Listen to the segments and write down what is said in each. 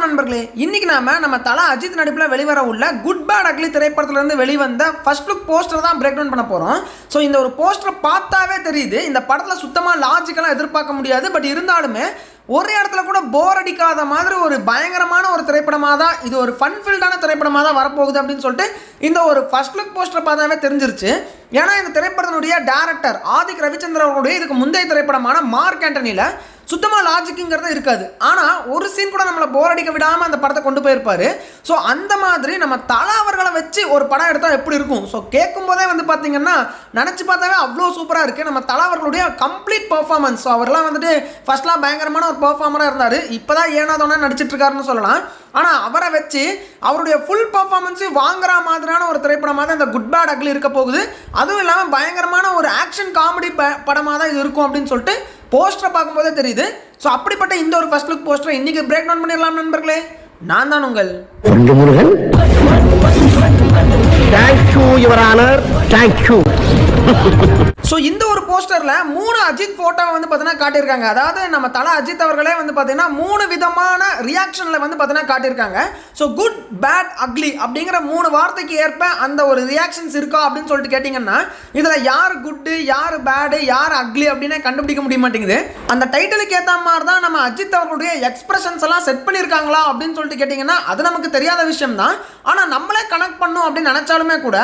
நண்பர்களே, இன்னைக்கு நம்ம தல அஜித் நடிப்பில் வெளிவர உள்ள குட் பேட் அக்லி திரைப்படத்திலிருந்து வெளிவந்த ஃபர்ஸ்ட் லுக் போஸ்டர் தான் பிரேக் டவுன் பண்ண போகிறோம். ஸோ இந்த ஒரு போஸ்டரை பார்த்தாவே தெரியுது இந்த படத்தில் சுத்தமாக லாஜிக்கலாக எதிர்பார்க்க முடியாது. பட் இருந்தாலுமே ஒரு இடத்துல கூட போர் அடிக்காத மாதிரி ஒரு பயங்கரமான ஒரு திரைப்படமாக தான் இது, ஒரு ஃபன் ஃபீல்டான திரைப்படமாக தான் வரப்போகுது அப்படின்னு சொல்லிட்டு இந்த ஒரு ஃபர்ஸ்ட் லுக் போஸ்டர் பார்த்தாவே தெரிஞ்சிருச்சு. ஏன்னா இந்த திரைப்படத்தினுடைய டேரக்டர் ஆதிக் ரவிச்சந்திரன் அவருடைய இதுக்கு முந்தைய திரைப்படமான மார்க் ஆண்டனியில் சுத்தமாக லாஜிக்குங்கிறது இருக்காது. ஆனால் ஒரு சீன் கூட நம்மளை போர் அடிக்க விடாமல் அந்த படத்தை கொண்டு போயிருப்பார். ஸோ அந்த மாதிரி நம்ம தல அவர்களை வச்சு ஒரு படம் எடுத்தால் எப்படி இருக்கும்? ஸோ கேட்கும் போதே வந்து பார்த்தீங்கன்னா நினச்சி பார்த்தாவே அவ்வளோ சூப்பராக இருக்குது நம்ம தல அவர்களுடைய கம்ப்ளீட் பர்ஃபார்மன்ஸ். ஸோ அவர்லாம் வந்துட்டு ஃபர்ஸ்ட்லாம் பயங்கரமான ஒரு பர்ஃபார்மராக இருந்தார், இப்போ தான் ஏனாதோனா நடிச்சிட்ருக்காருன்னு சொல்லலாம். ஆனால் அவரை வச்சு அவருடைய ஃபுல் பர்ஃபார்மன்ஸு வாங்குற மாதிரியான ஒரு திரைப்படமாக தான் இந்த குட் பேட் அக்லி இருக்க போகுது. அதுவும் இல்லாமல் பயங்கரமான ஒரு ஆக்ஷன் காமெடி படமாக தான் இது இருக்கும் அப்படின்னு சொல்லிட்டு போஸ்டரை பார்க்கும்போதே தெரியுது. ஸோ அப்படிப்பட்ட இந்த ஒரு ஃபர்ஸ்ட் லுக் போஸ்டரை இன்னைக்கு பிரேக் டவுன் பண்ணிடலாம் நண்பர்களே. நான் தான் உங்கள் Murugan. Thank you your honour, thank you. So இந்த ஒரு போஸ்டரில் 3 அஜித் ஃபோட்டோவை வந்து பார்த்தீங்கன்னா காட்டியிருக்காங்க. அதாவது நம்ம தல அஜித் அவர்களே வந்து பார்த்தீங்கன்னா 3 விதமான ரியாக்ஷனில் வந்து பார்த்தீங்கன்னா காட்டியிருக்காங்க. ஸோ குட் பேட் அக்லி அப்படிங்கிற 3 வார்த்தைக்கு ஏற்ப அந்த ஒரு ரியாக்ஷன்ஸ் இருக்கா அப்படின்னு சொல்லிட்டு கேட்டிங்கன்னா இதில் யார் குட்டு, யார் பேடு, யார் அக்லி அப்படின்னு கண்டுபிடிக்க முடிய மாட்டேங்குது. அந்த டைட்டிலுக்கு ஏற்ற மாதிரி தான் நம்ம அஜித் அவர்களுடைய எக்ஸ்பிரஷன்ஸ் எல்லாம் செட் பண்ணியிருக்காங்களா அப்படின்னு சொல்லிட்டு கேட்டிங்கன்னா அது நமக்கு தெரியாத விஷயம் தான். ஆனால் நம்மளே கனெக்ட் பண்ணும் அப்படின்னு நினச்சாலுமே கூட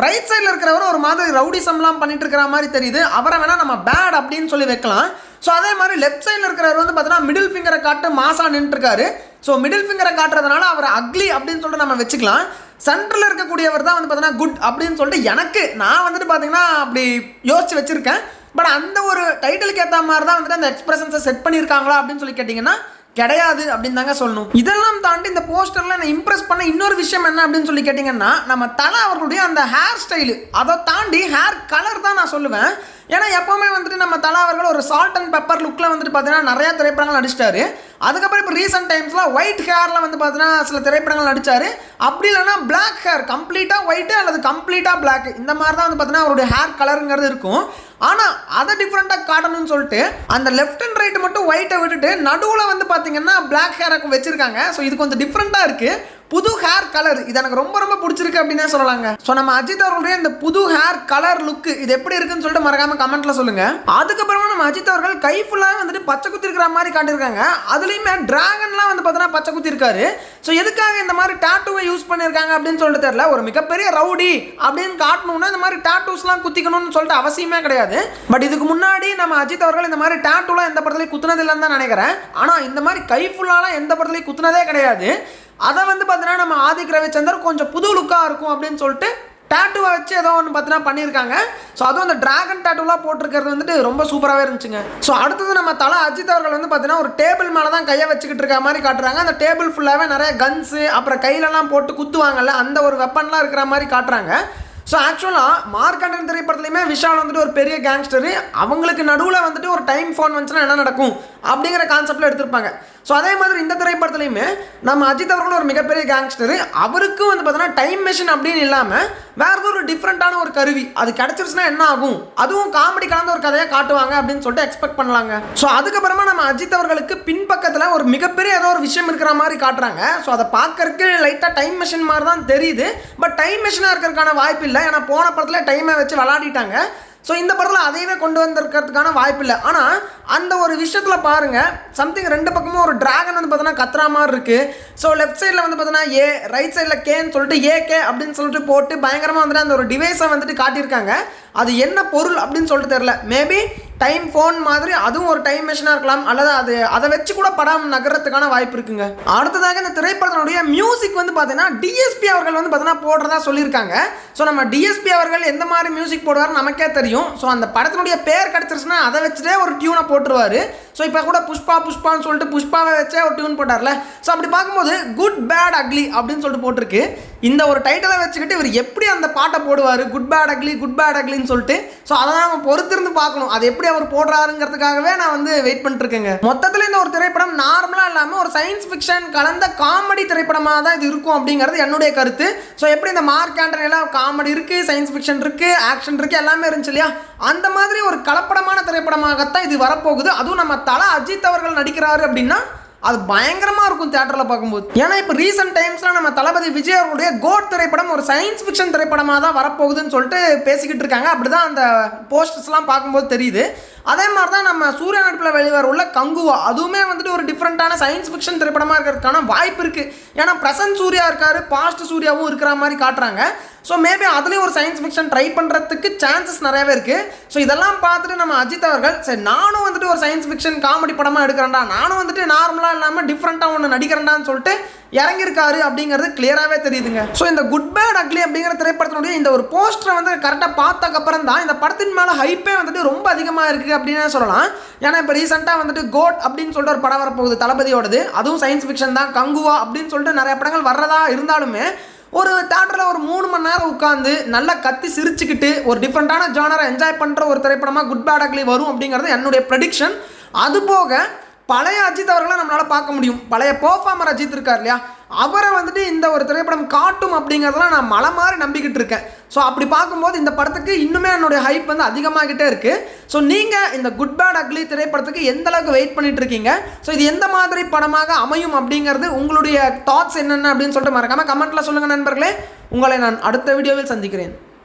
ரைட் சைடில் இருக்கிறவர் ஒரு மாதிரி ரவுடிசம்லாம் பண்ணிட்டு இருக்கிற மாதிரி தெரியுது. அவரை வேணா நம்ம பேட் அப்படின்னு சொல்லி வைக்கலாம். ஸோ அதே மாதிரி லெஃப்ட் சைடில் இருக்கிறவர் வந்து பார்த்தீங்கன்னா மிடில் ஃபிங்கரை காட்டு மாசா நின்றுருக்காரு. ஸோ மிடில் ஃபிங்கரை காட்டுறதுனால அவர் அக்லி அப்படின்னு சொல்லிட்டு நம்ம வச்சுக்கலாம். சென்டரில் இருக்கக்கூடியவர் தான் வந்து பார்த்தீங்கன்னா குட் அப்படின்னு சொல்லிட்டு நான் வந்துட்டு பார்த்தீங்கன்னா அப்படி யோசிச்சு வச்சிருக்கேன். பட் அந்த ஒரு டைட்டிலுக்கு ஏற்ற மாதிரி தான் வந்துட்டு அந்த எக்ஸ்பிரஷன்ஸை செட் பண்ணியிருக்காங்களா அப்படின்னு சொல்லி கேட்டிங்கன்னா கிடையாது அப்படின்னு தாங்க சொல்லணும். இதெல்லாம் தாண்டி இந்த போஸ்டரில் நான் இம்ப்ரெஸ் பண்ண இன்னொரு விஷயம் என்ன அப்படின்னு சொல்லி கேட்டிங்கன்னா நம்ம தல அவர்களுடைய அந்த ஹேர் ஸ்டைலு, அதை தாண்டி ஹேர் கலர் தான் நான் சொல்லுவேன். ஏன்னா எப்போவுமே வந்துட்டு நம்ம தல அவர்கள் ஒரு சால்ட் அண்ட் பெப்பர் லுக்கில் வந்துட்டு பார்த்தீங்கன்னா நிறையா திரைப்படங்கள் நடிச்சிட்டாரு. அதுக்கப்புறம் இப்போ ரீசெண்ட் டைம்ஸில் ஒயிட் ஹேரில் வந்து பார்த்தீங்கன்னா சில திரைப்படங்கள் நடித்தார். அப்படி இல்லைனா பிளாக் ஹேர், கம்ப்ளீட்டாக ஒயிட்டு அல்லது கம்ப்ளீட்டாக பிளாக், இந்த மாதிரி தான் வந்து பார்த்தீங்கன்னா அவருடைய ஹேர் கலருங்கிறது இருக்கும். ஆனால் அதை டிஃப்ரெண்ட்டாக காட்டணும்னு சொல்லிட்டு அந்த லெஃப்ட் அண்ட் ரைட்டு மட்டும் ஒயிட்டை விட்டுட்டு நடுவில் வந்து பார்த்தீங்கன்னா பிளாக் ஹேரை வச்சுருக்காங்க. ஸோ இது கொஞ்சம் டிஃப்ரெண்ட்டாக இருக்குது, புது ஹேர் கலர். இது எனக்கு ரொம்ப ரொம்ப பிடிச்சிருக்கு அப்படின்னே சொல்லலாங்க. ஸோ நம்ம அஜித் அவர்களுடைய இந்த புது ஹேர் கலர் லுக்கு இது எப்படி இருக்குன்னு சொல்லிட்டு மறக்காம கமெண்ட்ல சொல்லுங்க. அதுக்கப்புறமா நம்ம அஜித் அவர்கள் கை ஃபுல்லாக வந்துட்டு பச்சை குத்தி இருக்கிற மாதிரி காட்டியிருக்காங்க. அதுலேயுமே டிராகன்லாம் வந்து பார்த்தீங்கன்னா பச்சை குத்தி இருக்காரு. ஸோ எதுக்காக இந்த மாதிரி டாட்டூவை யூஸ் பண்ணியிருக்காங்க அப்படின்னு சொல்லிட்டு தெரியல. ஒரு மிகப்பெரிய ரவுடி அப்படின்னு காட்டணும்னா இந்த மாதிரி டாட்டூஸ்லாம் குத்திக்கணும்னு சொல்லிட்டு அவசியமே கிடையாது. பட் இதுக்கு முன்னாடி நம்ம அஜித் அவர்கள் இந்த மாதிரி டாட்டூலாம் எந்த படத்துலையும் குத்துனது இல்லைன்னு தான் நினைக்கிறேன். ஆனால் இந்த மாதிரி கை ஃபுல்லாலாம் எந்த படத்துலையும் குத்துனதே கிடையாது. அதை வந்து பார்த்தீங்கன்னா நம்ம ஆதிக் ரவிச்சந்தர் கொஞ்சம் புது லுக்காக இருக்கும் அப்படின்னு சொல்லிட்டு டேட்டுவை வச்சு ஏதோ ஒன்று பார்த்தீங்கன்னா பண்ணியிருக்காங்க. ஸோ அதுவும் அந்த டிராகன் டேட்டுலாம் போட்டிருக்கிறது வந்துட்டு ரொம்ப சூப்பராகவே இருந்துச்சுங்க. ஸோ அடுத்தது நம்ம தல அஜித் அவர்கள் வந்து பார்த்தீங்கன்னா ஒரு டேபிள் மேலே தான் கையை வச்சுக்கிட்டு இருக்க மாதிரி காட்டுறாங்க. அந்த டேபிள் ஃபுல்லாகவே நிறைய கன்ஸு அப்புறம் கையிலலாம் போட்டு குத்துவாங்கல்ல, அந்த ஒரு வெப்பன்லாம் இருக்கிற மாதிரி காட்டுறாங்க. ஸோ ஆக்சுவலாக மார்க் ஆண்டனி திரைப்படத்துலையுமே விஷால் வந்துட்டு ஒரு பெரிய கேங்ஸ்டரு, அவங்களுக்கு நடுவில் வந்துட்டு ஒரு டைம் ஃபோன் வந்துச்சுன்னா என்ன நடக்கும் அப்படிங்கிற கான்செப்டில் எடுத்திருப்பாங்க. ஸோ அதே மாதிரி இந்த திரைப்படத்துலையுமே நம்ம அஜித் அவர்களும் ஒரு மிகப்பெரிய கேங்ஸ்டரு, அவருக்கும் வந்து பார்த்தீங்கன்னா டைம் மிஷின் அப்படின்னு இல்லாமல் வேறு ஒரு டிஃப்ரெண்ட்டான ஒரு கருவி அது கிடச்சிருச்சுன்னா என்ன ஆகும், அதுவும் காமெடி கலந்த ஒரு கதையாக காட்டுவாங்க அப்படின்னு சொல்லிட்டு எக்ஸ்பெக்ட் பண்ணலாங்க. ஸோ அதுக்கப்புறமா நம்ம அஜித் அவர்களுக்கு பின்பக்கத்தில் ஒரு மிகப்பெரிய ஏதோ ஒரு விஷயம் இருக்கிற மாதிரி காட்டுறாங்க. ஸோ அதை பார்க்கறதுக்கு லைட்டாக டைம் மிஷின் மாதிரி தான் தெரியுது. பட் டைம் மிஷினாக இருக்கிறதுக்கான வாய்ப்பு இல்லை. ஏன்னா போன படத்தில் டைமை வச்சு விளையாடிட்டாங்க. ஸோ இந்த படத்தில் அதையவே கொண்டு வந்திருக்கிறதுக்கான வாய்ப்பு இல்லை. ஆனால் அந்த ஒரு விஷயத்தில் பாருங்கள், சம்திங் ரெண்டு பக்கமும் ஒரு டிராகன் வந்து பார்த்தீங்கன்னா கத்துற மாதிரி இருக்குது. ஸோ லெஃப்ட் சைடில் வந்து பார்த்தீங்கன்னா ஏ, ரைட் சைடில் கேன்னு சொல்லிட்டு ஏகே அப்படின்னு சொல்லிட்டு போட்டு பயங்கரமாக வந்துட்டு அந்த ஒரு டிவைஸை வந்துட்டு காட்டியிருக்காங்க. அது என்ன பொருள் அப்படின்னு சொல்லிட்டு தெரில. மேபி டைம் ஃபோன் மாதிரி அதுவும் ஒரு டைம் மிஷினாக இருக்கலாம், அல்லது அதை வச்சு கூட படம் நகரத்துக்கான வாய்ப்பு இருக்குங்க. அடுத்ததாக இந்த திரைப்படத்தினுடைய மியூசிக் வந்து பார்த்தீங்கன்னா டிஎஸ்பி அவர்கள் வந்து பார்த்தீங்கன்னா போடுறதா சொல்லியிருக்காங்க. ஸோ நம்ம டிஎஸ்பி அவர்கள் எந்த மாதிரி மியூசிக் போடுவார் நமக்கே தெரியும். ஸோ அந்த படத்தினுடைய பேர் கிடச்சிருச்சுன்னா அதை வச்சுட்டே ஒரு டியூனை போட்டுருவார். ஸோ இப்போ கூட புஷ்பான்னு சொல்லிட்டு புஷ்பாவை வச்சே ஒரு டியூன் போட்டார்ல. ஸோ அப்படி பார்க்கும்போது குட் பேட் அக்லி அப்படின்னு சொல்லிட்டு போட்டிருக்கு. இந்த ஒரு டைட்டிலை வச்சுக்கிட்டு இவர் எப்படி அந்த பாட்டை போடுவார், குட் பேட் அக்லின்னு சொல்லிட்டு. ஸோ அதை நம்ம பொறுத்திருந்து பார்க்கணும், அது எப்படி அவர் போடுறாருங்கிறதுக்காகவே நான் வந்து வெயிட் பண்ணிட்டு இருக்கேங்க. மொத்தத்தில் இந்த ஒரு திரைப்படம் நார்மலாக இல்லாமல் ஒரு சயின்ஸ் ஃபிக்ஷன் கலந்த காமெடி திரைப்படமாக தான் இது இருக்கும் அப்படிங்கிறது என்னுடைய கருத்து. ஸோ எப்படி இந்த மார்க் ஆண்டனியில் காமெடி இருக்குது, சயின்ஸ் ஃபிக்ஷன் இருக்குது, ஆக்ஷன் இருக்குது, எல்லாமே இருந்துச்சு இல்லையா, அந்த மாதிரி ஒரு கலப்படமான திரைப்படமாகத்தான் இது வரப்போகுது. அதுவும் நம்ம தல அஜித் அவர்கள் நடிக்கிறாரு அப்படின்னா அது பயங்கரமாக இருக்கும் தியேட்டரில் பார்க்கும்போது. ஏன்னா இப்போ ரீசெண்ட் டைம்ஸில் நம்ம தளபதி விஜய் அவருடைய கோட் திரைப்படம் ஒரு சயின்ஸ் ஃபிக்ஷன் திரைப்படமாக தான் வரப்போகுதுன்னு சொல்லிட்டு பேசிக்கிட்டு இருக்காங்க. அப்படி தான் அந்த போஸ்டர்ஸ்லாம் பார்க்கும்போது தெரியுது. அதே மாதிரி தான் நம்ம சூர்யா நடிப்பில் வெளிவர உள்ள கங்குவா, அதுவுமே வந்துட்டு ஒரு டிஃப்ரெண்ட்டான சயின்ஸ் ஃபிக்ஷன் திரைப்படமாக இருக்கிறதுக்கான வாய்ப்பு இருக்குது. ஏன்னா ப்ரெசன்ட் சூர்யா இருக்காரு, பாஸ்ட் சூர்யாவும் இருக்கிற மாதிரி காட்டுறாங்க. ஸோ மேபி அதுலேயும் ஒரு சயின்ஸ் ஃபிக்ஷன் ட்ரை பண்ணுறதுக்கு சான்சஸ் நிறையவே இருக்குது. ஸோ இதெல்லாம் பார்த்துட்டு நம்ம அஜித் அவர்கள் சரி நானும் வந்துட்டு ஒரு சயின்ஸ் ஃபிக்ஷன் காமெடி படமாக எடுக்கிறேன்டா, நானும் வந்துட்டு நார்மலாக இல்லாமல் டிஃப்ரெண்ட்டாக ஒன்று நடிக்கிறேன்டான்னு சொல்லிட்டு இறங்கியிருக்காரு அப்படிங்கிறது கிளியராகவே தெரியுதுங்க. ஸோ இந்த குட் பேட் அக்லி அப்படிங்கிற திரைப்படத்தினுடைய இந்த ஒரு போஸ்டரை வந்து கரெக்டாக பார்த்ததுக்கப்புறம் தான் இந்த படத்தின் மேலே ஹைப்பே வந்துட்டு ரொம்ப அதிகமாக இருக்குது அப்படின்னு சொல்லலாம். ஏன்னா இப்போ ரீசெண்டாக வந்துட்டு கோட் அப்படின்னு சொல்லிட்டு ஒரு படம் வரப்போகுது தளபதியோடது, அதுவும் சயின்ஸ் ஃபிக்ஷன் தான். கங்குவா அப்படின்னு சொல்லிட்டு நிறைய படங்கள் வர்றதா இருந்தாலுமே ஒரு தியேட்டரில் ஒரு 3 மணி நேரம் உட்காந்து நல்லா கத்தி சிரிச்சுக்கிட்டு ஒரு டிஃப்ரெண்ட்டான ஜானரை என்ஜாய் பண்ணுற ஒரு திரைப்படமாக குட் பேட் அக்லி வரும் அப்படிங்கிறது என்னுடைய ப்ரெடிக்ஷன். அதுபோக பழைய அஜித் அவர்களை நம்மளால் பார்க்க முடியும். பழைய பெர்ஃபார்மர் அஜித் இருக்கார் இல்லையா, அவரை வந்துட்டு இந்த ஒரு திரைப்படம் காட்டும் அப்படிங்கிறதெல்லாம் நான் மலை மாதிரி நம்பிக்கிட்டு இருக்கேன். ஸோ அப்படி பார்க்கும்போது இந்த படத்துக்கு இன்னுமே என்னுடைய ஹைப் வந்து அதிகமாகிட்டே இருக்குது. ஸோ நீங்கள் இந்த குட் பேட் அக்லி திரைப்படத்துக்கு எந்த அளவுக்கு வெயிட் பண்ணிட்டு இருக்கீங்க, ஸோ இது எந்த மாதிரி படமாக அமையும் அப்படிங்கிறது உங்களுடைய தாட்ஸ் என்னென்ன அப்படின்னு சொல்லிட்டு மறக்காமல் கமெண்ட்டில் சொல்லுங்கள் நண்பர்களே. உங்களை நான் அடுத்த வீடியோவில் சந்திக்கிறேன்.